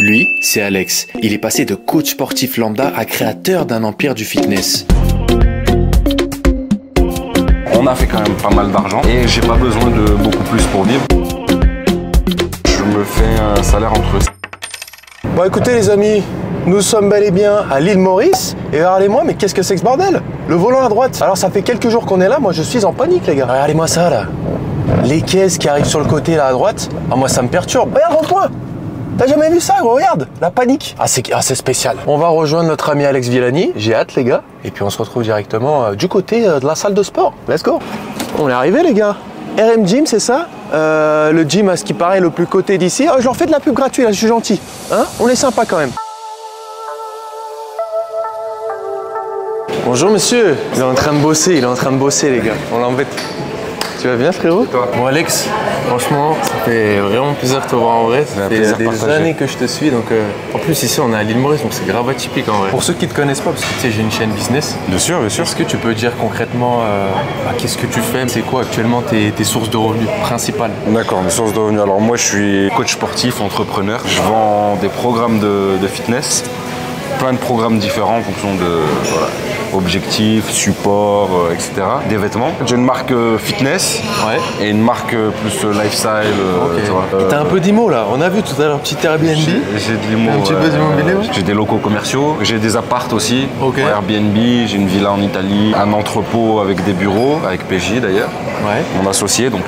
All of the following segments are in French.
Lui, c'est Alex. Il est passé de coach sportif lambda à créateur d'un empire du fitness. On a fait quand même pas mal d'argent et j'ai pas besoin de beaucoup plus pour vivre. Je me fais un salaire entre... Bon écoutez les amis, nous sommes bel et bien à l'île Maurice et regardez-moi, mais qu'est-ce que c'est que ce bordel? Le volant à droite. Alors ça fait quelques jours qu'on est là, moi je suis en panique les gars. Regardez-moi ça là. Les caisses qui arrivent sur le côté là à droite, ah moi ça me perturbe. Regarde rond-point. T'as jamais vu ça gros, regarde, la panique. Ah c'est spécial. On va rejoindre notre ami Alex Villani, j'ai hâte les gars. Et puis on se retrouve directement du côté de la salle de sport. Let's go. On est arrivé les gars. RM Gym c'est ça? Le gym à ce qui paraît le plus coté d'ici. Oh, je leur fais de la pub gratuite là, je suis gentil. Hein? On est sympa quand même. Bonjour monsieur. Il est en train de bosser, les gars. On l'embête. Tu vas bien frérot? Toi. Bon Alex, franchement, ça fait vraiment plaisir de te voir en vrai. Ça fait des années que je te suis, donc en plus ici on est à l'île Maurice, donc c'est grave atypique en vrai. Pour ceux qui te connaissent pas, parce que tu sais j'ai une chaîne business. Bien sûr, bien sûr. Est-ce que tu peux dire concrètement qu'est-ce que tu fais? C'est quoi actuellement tes sources de revenus principales? D'accord, mes sources de revenus. Alors moi je suis coach sportif, entrepreneur. Je vends des programmes de fitness, plein de programmes différents en fonction de objectifs, supports, etc. Des vêtements. J'ai une marque fitness et une marque plus lifestyle. Tu vois. T'as un peu d'IMO là, on a vu tout à l'heure, petit Airbnb. J'ai de l'IMO. Un petit peu d'immobilier. J'ai des locaux commerciaux, j'ai des apparts aussi. Airbnb, j'ai une villa en Italie, un entrepôt avec des bureaux, avec PJ d'ailleurs, mon associé. Donc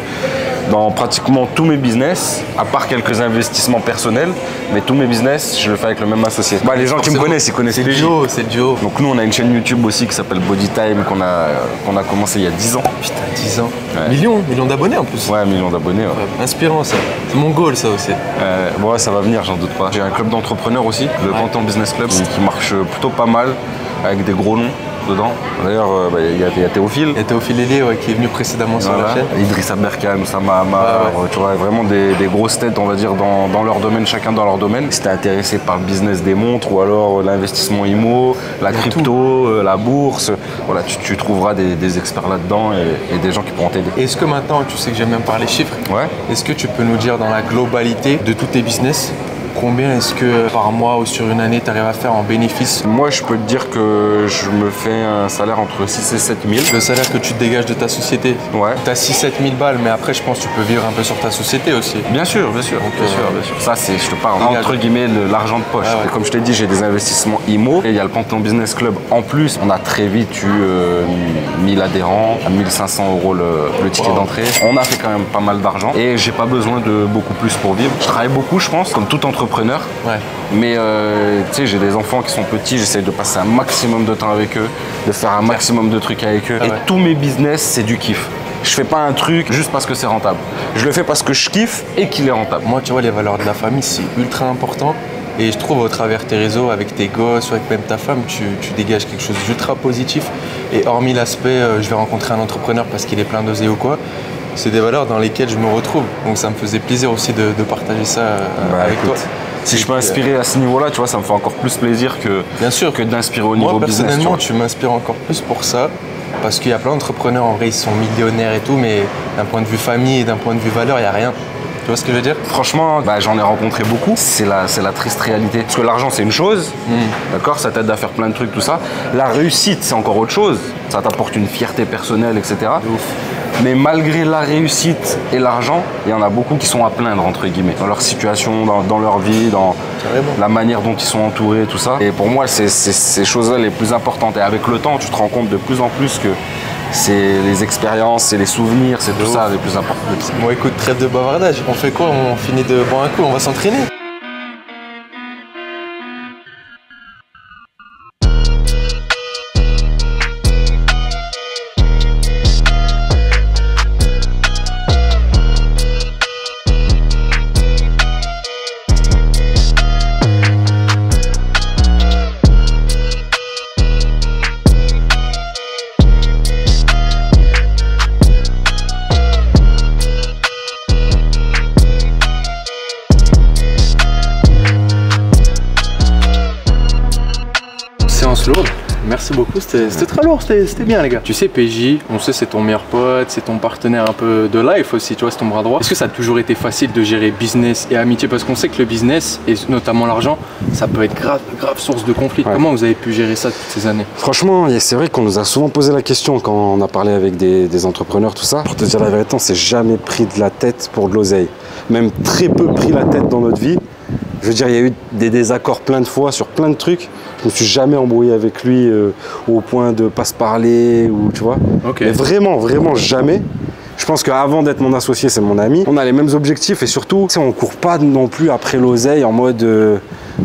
dans pratiquement tous mes business, à part quelques investissements personnels, mais tous mes business, je le fais avec le même associé. Bah, les gens qui me connaissent, ils connaissent PJ. C'est le duo. Donc nous, on a une chaîne YouTube aussi qui s'appelle Body Time qu'on a commencé il y a 10 ans. Putain, 10 ans. Millions d'abonnés en plus. Ouais, millions d'abonnés. Ouais. Inspirant ça. C'est mon goal ça aussi. Bon, ça va venir, j'en doute pas. J'ai un club d'entrepreneurs aussi, le Canton Business Club, qui marche plutôt pas mal, avec des gros noms dedans. D'ailleurs, il y a Théophile. Il y a Théophile Hélier qui est venu précédemment sur la chaîne. Idrissa Berkane, Oussama Hamar, tu vois, vraiment des grosses têtes, on va dire, dans leur domaine, chacun dans leur domaine. Si t'es intéressé par le business des montres ou alors l'investissement IMO, la crypto, la bourse, voilà, tu trouveras des experts là-dedans et des gens qui pourront t'aider. Est-ce que maintenant, tu sais que j'aime bien parler chiffres, est-ce que tu peux nous dire dans la globalité de tous tes business, combien est-ce que par mois ou sur une année tu arrives à faire en bénéfice? Moi, je peux te dire que je me fais un salaire entre 6 et 7 000. Le salaire que tu te dégages de ta société? Ouais. Tu as 6-7 000 balles, mais après, je pense que tu peux vivre un peu sur ta société aussi. Bien sûr, bien sûr. Bien sûr. Ça, je te parle entre guillemets de l'argent de poche. Et comme je t'ai dit, j'ai des investissements IMO. Et il y a le Canton Business Club en plus. On a très vite eu 1000 adhérents, à 1500 € le ticket d'entrée. On a fait quand même pas mal d'argent et j'ai pas besoin de beaucoup plus pour vivre. Je travaille beaucoup, je pense, comme tout entrepreneur. Mais tu sais, j'ai des enfants qui sont petits, j'essaie de passer un maximum de temps avec eux, de faire un maximum de trucs avec eux. Et tous mes business, c'est du kiff. Je fais pas un truc juste parce que c'est rentable. Je le fais parce que je kiffe et qu'il est rentable. Moi, tu vois, les valeurs de la famille, c'est ultra important. Et je trouve au travers tes réseaux, avec tes gosses ou avec même ta femme, tu dégages quelque chose d'ultra positif. Et hormis l'aspect, je vais rencontrer un entrepreneur parce qu'il est plein d'osé ou quoi, c'est des valeurs dans lesquelles je me retrouve. Donc ça me faisait plaisir aussi de partager ça avec toi. Si je peux inspirer à ce niveau-là, tu vois, ça me fait encore plus plaisir que d'inspirer au niveau business. Moi, personnellement, tu m'inspires encore plus pour ça. Parce qu'il y a plein d'entrepreneurs, en vrai, ils sont millionnaires et tout, mais d'un point de vue famille et d'un point de vue valeur, il n'y a rien. Tu vois ce que je veux dire? Franchement, j'en ai rencontré beaucoup. C'est la triste réalité. Parce que l'argent, c'est une chose, d'accord? Ça t'aide à faire plein de trucs, tout ça. La réussite, c'est encore autre chose. Ça t'apporte une fierté personnelle, etc. Mais malgré la réussite et l'argent, il y en a beaucoup qui sont à plaindre, entre guillemets, dans leur situation, dans leur vie, dans la manière dont ils sont entourés, tout ça. Et pour moi, c'est ces choses-là les plus importantes. Et avec le temps, tu te rends compte de plus en plus que c'est les expériences, c'est les souvenirs, c'est tout ça les plus importants. Bon, écoute, trêve de bavardage. On fait quoi? On finit de boire un coup, on va s'entraîner? Merci beaucoup, c'était très lourd, c'était bien les gars. Tu sais, PJ, on sait c'est ton meilleur pote, c'est ton partenaire un peu de life aussi, tu vois, c'est ton bras droit. Est-ce que ça a toujours été facile de gérer business et amitié? Parce qu'on sait que le business, et notamment l'argent, ça peut être grave source de conflit. Ouais. Comment vous avez pu gérer ça toutes ces années? Franchement, c'est vrai qu'on nous a souvent posé la question quand on a parlé avec des entrepreneurs, tout ça. Pour te dire la vérité, on s'est jamais pris de la tête pour de l'oseille. Même très peu pris la tête dans notre vie. Je veux dire, il y a eu des désaccords plein de fois sur plein de trucs. Je me suis jamais embrouillé avec lui au point de pas se parler ou tu vois. Okay. Mais vraiment jamais. Je pense qu'avant d'être mon associé, c'est mon ami. On a les mêmes objectifs et surtout, on court pas non plus après l'oseille en mode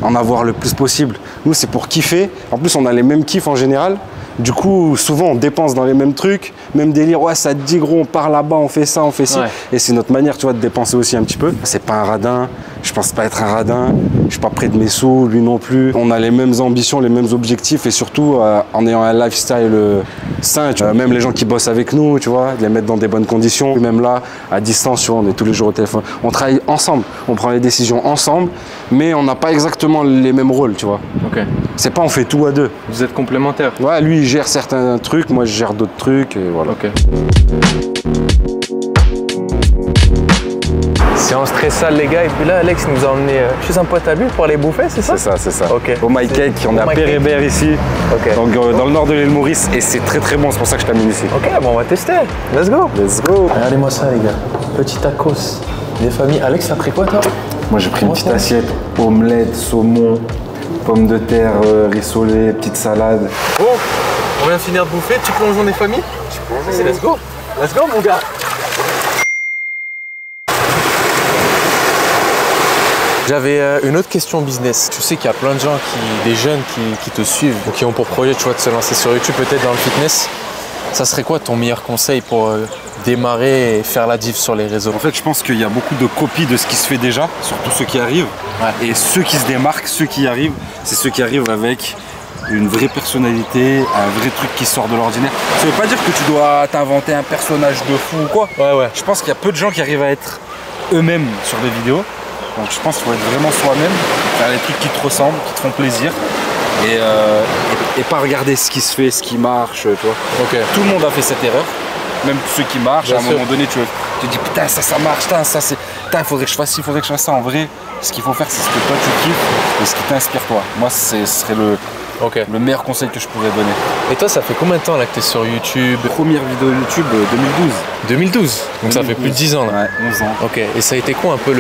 en avoir le plus possible. Nous, c'est pour kiffer. En plus, on a les mêmes kiffs en général. Du coup, souvent, on dépense dans les mêmes trucs, même délire. Ouais, ça te dit gros, on part là-bas, on fait ça, on fait ci. Ouais. Et c'est notre manière, tu vois, de dépenser aussi un petit peu. C'est pas un radin. Je pense pas être un radin. Je suis pas près de mes sous, lui non plus. On a les mêmes ambitions, les mêmes objectifs et surtout en ayant un lifestyle sain. Même les gens qui bossent avec nous, tu vois, de les mettre dans des bonnes conditions. Même là, à distance, tu vois, on est tous les jours au téléphone. On travaille ensemble, on prend les décisions ensemble, mais on n'a pas exactement les mêmes rôles, tu vois. Ok. C'est pas on fait tout à deux. Vous êtes complémentaires. Ouais, lui il gère certains trucs, moi je gère d'autres trucs et voilà. Ok. Séance très sale les gars, et puis là Alex nous a emmené chez un pote à lui pour aller bouffer, c'est ça? C'est ça. Ok. Au My Cake, on est à Pérébert ici, donc dans le nord de l'île Maurice et c'est très bon, c'est pour ça que je t'amène ici. Ok, bon on va tester, let's go. Regardez-moi ça les gars, petit tacos, des familles. Alex t'as pris quoi toi? Moi j'ai pris une petite assiette, omelette, saumon, pommes de terre, rissolé, petite salade. Bon, on vient de finir de bouffer, tu plonges dans des familles? C'est let's go mon gars. J'avais une autre question business. Tu sais qu'il y a plein de gens, des jeunes qui te suivent ou qui ont pour projet, tu vois, de se lancer sur YouTube, peut-être dans le fitness. Ça serait quoi ton meilleur conseil pour démarrer et faire la diff sur les réseaux? En fait, je pense qu'il y a beaucoup de copies de ce qui se fait déjà, surtout ceux qui arrivent. Ouais. Et ceux qui se démarquent, ceux qui y arrivent, c'est ceux qui arrivent avec une vraie personnalité, un vrai truc qui sort de l'ordinaire. Ça veut pas dire que tu dois t'inventer un personnage de fou ou quoi. Ouais. Je pense qu'il y a peu de gens qui arrivent à être eux-mêmes sur des vidéos. Donc je pense qu'il faut être vraiment soi-même, faire les trucs qui te ressemblent, qui te font plaisir et pas regarder ce qui se fait, ce qui marche, tu vois. Okay. Tout le monde a fait cette erreur, même ceux qui marchent. Bien à un moment donné, tu te dis putain ça marche, putain ça c'est, putain faudrait que je fasse ci, faudrait que je fasse ça. En vrai, ce qu'il faut faire c'est ce que toi tu kiffes et ce qui t'inspire toi. Moi ce serait le meilleur conseil que je pourrais donner. Et toi, ça fait combien de temps là que tu es sur YouTube? Première vidéo YouTube 2012. 2012. Donc ça fait plus de 10 ans là. Ouais, 11 ans. Ok. Et ça a été quoi un peu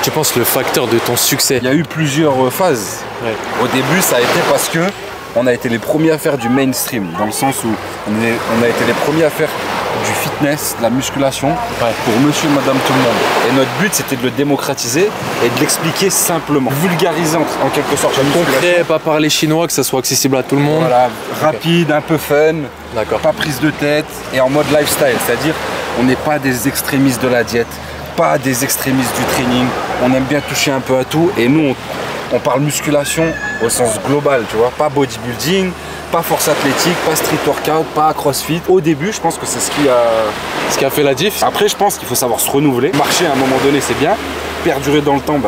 tu penses, le facteur de ton succès? Il y a eu plusieurs phases. Ouais. Au début, ça a été parce que on a été les premiers à faire du mainstream, dans le sens où on a été les premiers à faire du fitness, de la musculation pour monsieur et madame tout le monde. Et notre but, c'était de le démocratiser et de l'expliquer simplement. Vulgariser en quelque sorte la musculation. Concret, pas parler chinois, que ça soit accessible à tout le monde. Voilà, rapide, un peu fun, pas prise de tête et en mode lifestyle. C'est-à-dire, on n'est pas des extrémistes de la diète, pas des extrémistes du training. On aime bien toucher un peu à tout et nous, on parle musculation au sens global, tu vois, pas bodybuilding, pas force athlétique, pas street workout, pas crossfit. Au début, je pense que c'est ce qui a fait la diff. Après, je pense qu'il faut savoir se renouveler. Marcher à un moment donné, c'est bien. Perdurer dans le temps,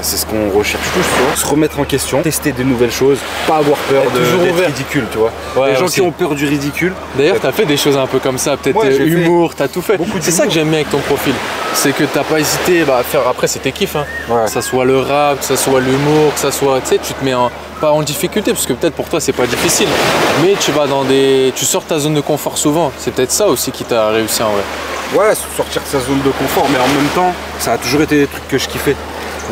c'est ce qu'on recherche tous, tu vois. Se remettre en question, tester des nouvelles choses, pas avoir peur d'être ridicule, tu vois. Ouais, les gens qui ont peur du ridicule. D'ailleurs, tu as fait des choses un peu comme ça, peut-être humour, tu as tout fait. C'est ça que j'aime bien avec ton profil. C'est que t'as pas hésité à faire. Après, c'est tes kiffs, hein. Que ça soit le rap, que ça soit l'humour, que ça soit. Tu sais, tu te mets pas en difficulté, parce que peut-être pour toi, c'est pas difficile. Mais tu vas tu sors de ta zone de confort souvent. C'est peut-être ça aussi qui t'a réussi en vrai. Ouais, sortir de sa zone de confort, mais en même temps, ça a toujours été des trucs que je kiffais.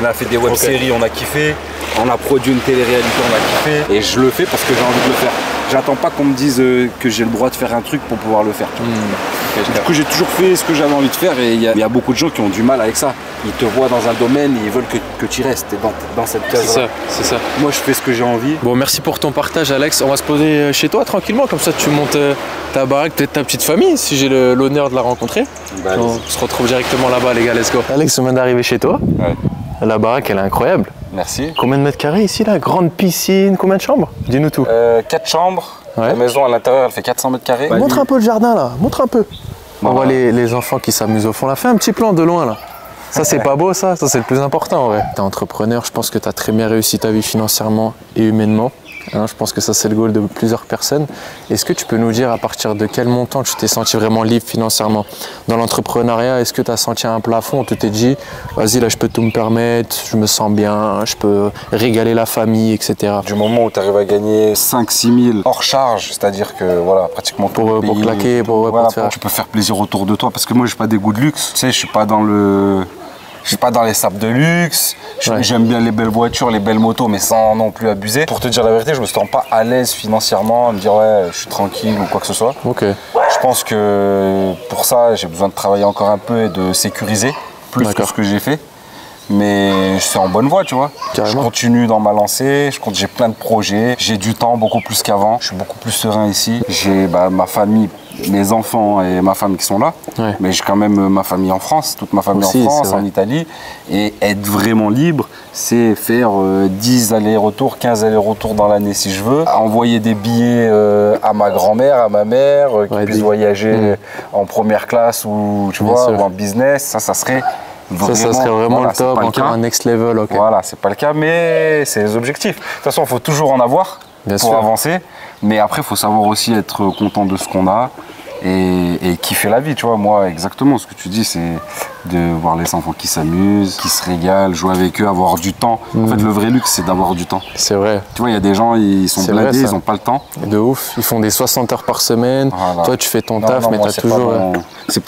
On a fait des web-séries, on a kiffé. On a produit une télé-réalité, on a kiffé. Et je le fais parce que j'ai envie de le faire. J'attends pas qu'on me dise que j'ai le droit de faire un truc pour pouvoir le faire. Du coup, j'ai toujours fait ce que j'avais envie de faire et il y a beaucoup de gens qui ont du mal avec ça. Ils te voient dans un domaine et ils veulent que tu restes dans cette case. C'est ça. Moi, je fais ce que j'ai envie. Bon, merci pour ton partage, Alex. On va se poser chez toi tranquillement, comme ça tu montes ta baraque, peut-être ta petite famille, si j'ai l'honneur de la rencontrer. On se retrouve directement là-bas, les gars, let's go. Alex, on vient d'arriver chez toi. Ouais. La baraque, elle est incroyable. Merci. Combien de mètres carrés ici, là? Grande piscine, combien de chambres? Dis-nous tout. 4 chambres. La maison à l'intérieur, elle fait 400 mètres carrés. Montre un peu le jardin, là. Montre un peu. On voit les enfants qui s'amusent au fond. Là, fais un petit plan de loin, là. Ça, c'est pas beau, ça c'est le plus important, en vrai. T'es entrepreneur, je pense que t'as très bien réussi ta vie financièrement et humainement. Hein, je pense que ça, c'est le goal de plusieurs personnes. Est-ce que tu peux nous dire à partir de quel montant tu t'es senti vraiment libre financièrement? Dans l'entrepreneuriat, est-ce que tu as senti un plafond où tu t'es dit, vas-y, là, je peux tout me permettre, je me sens bien, je peux régaler la famille, etc. Du moment où tu arrives à gagner 5-6 000 hors charge, c'est-à-dire que voilà, pratiquement tout le pays, pour claquer, pour te faire... tu peux faire plaisir autour de toi. Parce que moi, j'ai pas des goûts de luxe. Tu sais, je suis pas dans les sables de luxe. J'aime bien les belles voitures, les belles motos, mais sans non plus abuser. Pour te dire la vérité, je me sens pas à l'aise financièrement, à me dire ouais, je suis tranquille ou quoi que ce soit. Ok. Je pense que pour ça, j'ai besoin de travailler encore un peu et de sécuriser plus que ce que j'ai fait. Mais je suis en bonne voie, tu vois. Carrément. Je continue dans ma lancée, j'ai plein de projets, j'ai du temps beaucoup plus qu'avant. Je suis beaucoup plus serein ici. J'ai ma famille, mes enfants et ma femme qui sont là. Ouais. Mais j'ai quand même ma famille en France, toute ma famille aussi, en France, en Italie. Et être vraiment libre, c'est faire 10 allers-retours, 15 allers-retours dans l'année si je veux. Envoyer des billets à ma grand-mère, à ma mère, qui puisse voyager en première classe ou, tu vois, ou en business. Ça serait... Ça serait vraiment le top, encore un next level. Okay. Voilà, c'est pas le cas, mais c'est les objectifs. De toute façon, il faut toujours en avoir pour avancer. Mais après, il faut savoir aussi être content de ce qu'on a et kiffer la vie. Tu vois, moi, exactement, ce que tu dis, c'est de voir les enfants qui s'amusent, qui se régalent, jouer avec eux, avoir du temps. En fait, le vrai luxe, c'est d'avoir du temps. C'est vrai. Tu vois, il y a des gens, ils sont blindés, ils n'ont pas le temps. De ouf, ils font des 60 heures par semaine. Voilà. Toi, tu fais ton taf, mais tu as toujours...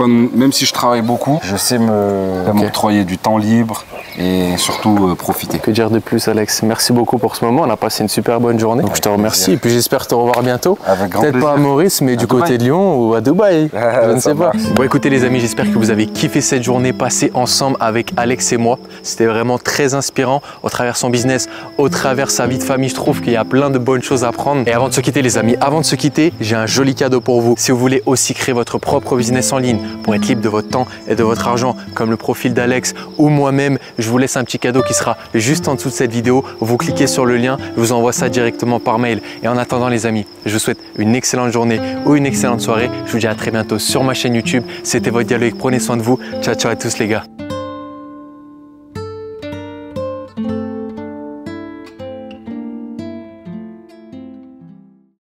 Même si je travaille beaucoup, je sais m'octroyer du temps libre et surtout profiter. Que dire de plus, Alex? Merci beaucoup pour ce moment. On a passé une super bonne journée. Donc, je te remercie. Et puis, j'espère te revoir bientôt. Peut-être pas à Maurice, mais du côté de Lyon ou à Dubaï. Je ne sais pas. Bon, écoutez, les amis, j'espère que vous avez kiffé cette journée passée ensemble avec Alex et moi. C'était vraiment très inspirant au travers son business, au travers sa vie de famille. Je trouve qu'il y a plein de bonnes choses à prendre. Et avant de se quitter, les amis, avant de se quitter, j'ai un joli cadeau pour vous. Si vous voulez aussi créer votre propre business en ligne pour être libre de votre temps et de votre argent, comme le profil d'Alex ou moi-même, je vous laisse un petit cadeau qui sera juste en dessous de cette vidéo. Vous cliquez sur le lien, je vous envoie ça directement par mail. Et en attendant, les amis, je vous souhaite une excellente journée ou une excellente soirée. Je vous dis à très bientôt sur ma chaîne YouTube. C'était votre Dialogue. Prenez soin de vous. Ciao, ciao à tous les gars.